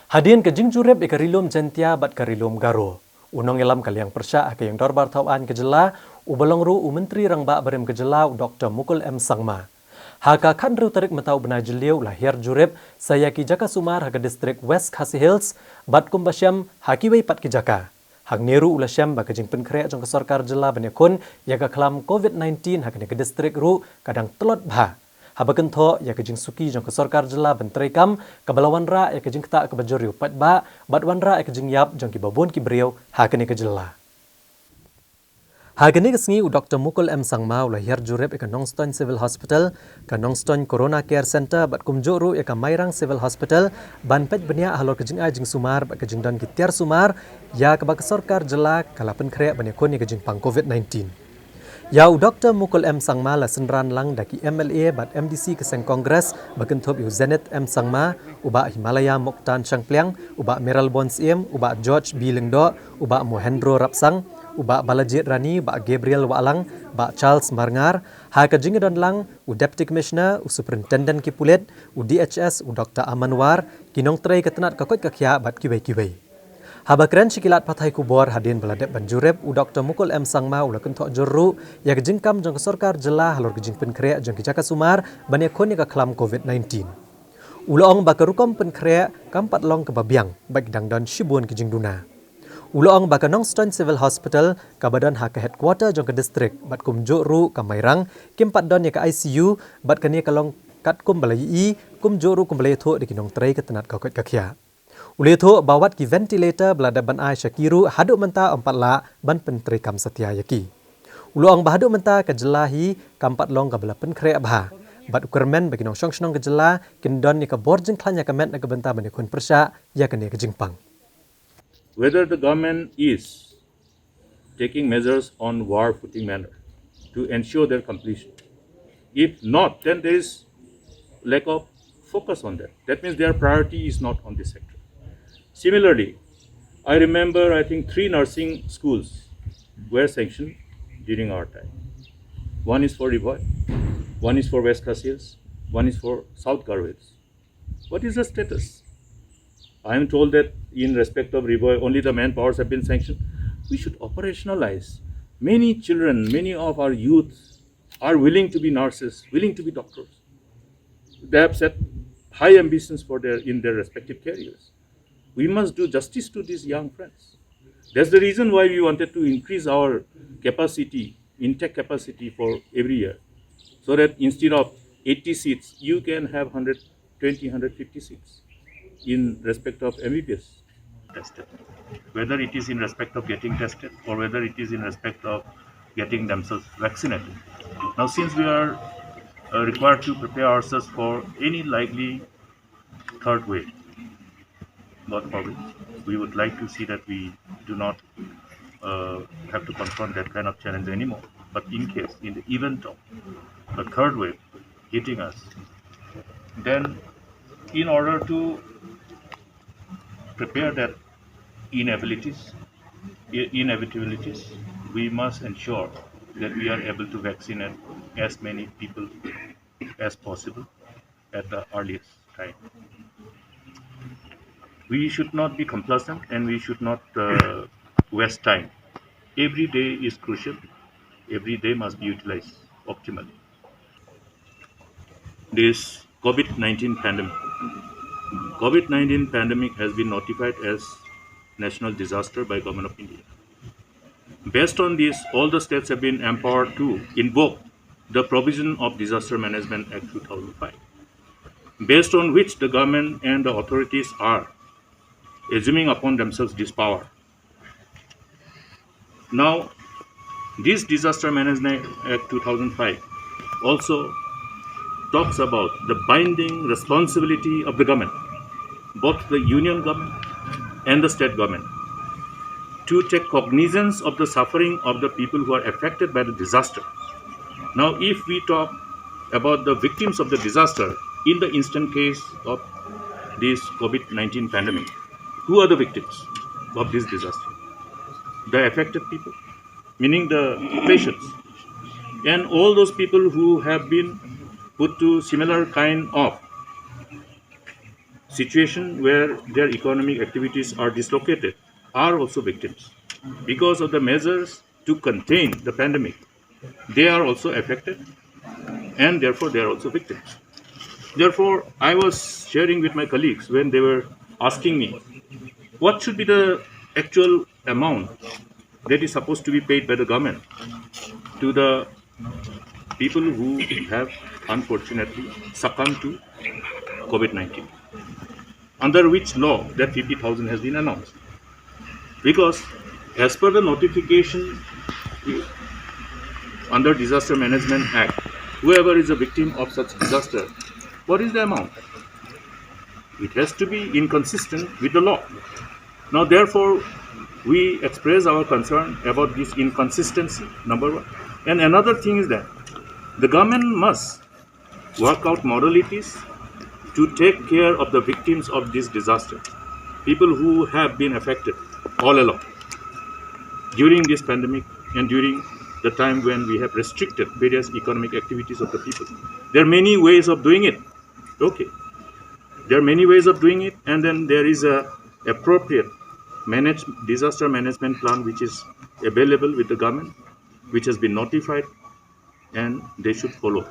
Hadian ke jingjurep ikarilum jentia bat karilum garo. Unong elam kaliang persya ke yang dorbar tauan kejela, ubalong ru menteri rangba barem kejela Dr. Mukul M. Sangma. Haka kandru tarik metau bena jeliu lahir jurep saya ki Jaka Sumar haga distrik West Khasi Hills bat kumbasyam hakiwei pat ki Jaka. Hang neru ulasyam baka jing penkre jong kesorkar jela benyakun yaga kelam COVID-19 haga ke distrik ru kadang telot bah. Habakan tho ya kejing suki jong kesorkar jela benterai kam kabalawan ra ya kejing kta kebajoriu pat ba batwan ra ya kejing yap jong ki babun ki beriau hakene kejela. Hagani kesengi u Dr. Mukul M. Sangma lahir jurep eka Nongstoin Civil Hospital, ka Nongstoin Corona Care Center bat kumjuru eka Mairang Civil Hospital, ban pet benia halor kejing ajing Sumar bat kejing don kitiar Sumar, ya kebak sorkar jela kalapen krek benia kon kejing pang COVID-19. Ya u Dr. Mukul M. Sangma la senran lang daki MLA bat MDC keseng Kongres bakentop u Zenith M. Sangma, uba Himalaya Moktan Changpliang, uba Meral Bonsiem, uba George B. Lengdo, uba Mohendro Rapsang, uba Balajit Rani, uba Gabriel Walang, uba Charles Marngar, ha kejing don lang u Deputy Commissioner, u Superintendent Kipulet, u DHS, u Dr. Amanwar, kinong tray ketenat kakot kakya bat kiwei-kiwei. Habakran sikilat pathai kubor hadin beladep banjurep u Dr. Mukul M. Sangma ula kentok juru ya kejingkam jong kesorkar jela halor kejing penkrek jong Jaka Sumar banyak kon ka kelam COVID-19. Ulaong bakarukom penkrek kampat long kebabiang baik dangdon shibun kejing duna. Ulaong baka Nongstoin Civil Hospital kabadan ha ke headquarter jong ke distrik bat kum juru ka Mairang kimpat don ya ke ICU bat kani kalong kat kum balai kum juru kum balai tho di kinong tray ketenat kakot kakya. Uli itu bawat ki ventilator belada ban ai Syakiru haduk menta 4 la ban penteri kam setia yaki. Uluang bahaduk menta kejelahi kampat long kabela penkrek bah. Bat ukermen bagi nong syong kejela kindon ni ka borjeng klanya kamet na kebenta bani kun persya ya kene kejingpang. Whether the government is taking measures on war footing manner to ensure their completion. If not, then there is lack of focus on that. That means their priority is not on this sector. Similarly, I remember I think 3 nursing schools were sanctioned during our time. One is for Rivoy, one is for West Khasi Hills, one is for South Garo Hills. What is the status? I am told that in respect of Rivoy, only the manpowers have been sanctioned. We should operationalize. Many children, many of our youth are willing to be nurses, willing to be doctors. They have set high ambitions for in their respective careers. We must do justice to these young friends. That's the reason why we wanted to increase our capacity, intake capacity for every year. So that instead of 80 seats, you can have 120, 150 seats in respect of MBBS tested. Whether it is in respect of getting tested or whether it is in respect of getting themselves vaccinated. Now since we are required to prepare ourselves for any likely third wave, God forbid, we would like to see that we do not have to confront that kind of challenge anymore. But in case, in the event of the third wave hitting us, then in order to prepare that inevitabilities, we must ensure that we are able to vaccinate as many people as possible at the earliest time. We should not be complacent and we should not waste time. Every day is crucial. Every day must be utilized optimally. This COVID-19 pandemic. COVID-19 pandemic has been notified as national disaster by Government of India. Based on this, all the states have been empowered to invoke the provision of Disaster Management Act 2005, based on which the government and the authorities are assuming upon themselves this power. Now, this Disaster Management Act 2005 also talks about the binding responsibility of the government, both the union government and the state government, to take cognizance of the suffering of the people who are affected by the disaster. Now, if we talk about the victims of the disaster in the instant case of this COVID-19 pandemic, who are the victims of this disaster? The affected people, meaning the patients, and all those people who have been put to similar kind of situation where their economic activities are dislocated are also victims. Because of the measures to contain the pandemic, they are also affected and therefore they are also victims. Therefore, I was sharing with my colleagues when they were asking me what should be the actual amount that is supposed to be paid by the government to the people who have unfortunately succumbed to COVID 19, under which law that 50,000 has been announced. Because as per the notification under Disaster Management Act, whoever is a victim of such disaster, what is the amount? It has to be inconsistent with the law. Now, therefore, we express our concern about this inconsistency, number one. And another thing is that the government must work out modalities to take care of the victims of this disaster, people who have been affected all along during this pandemic and during the time when we have restricted various economic activities of the people. There are many ways of doing it. Okay. There are many ways of doing it, and then there is a appropriate disaster management plan which is available with the government, which has been notified, and they should follow.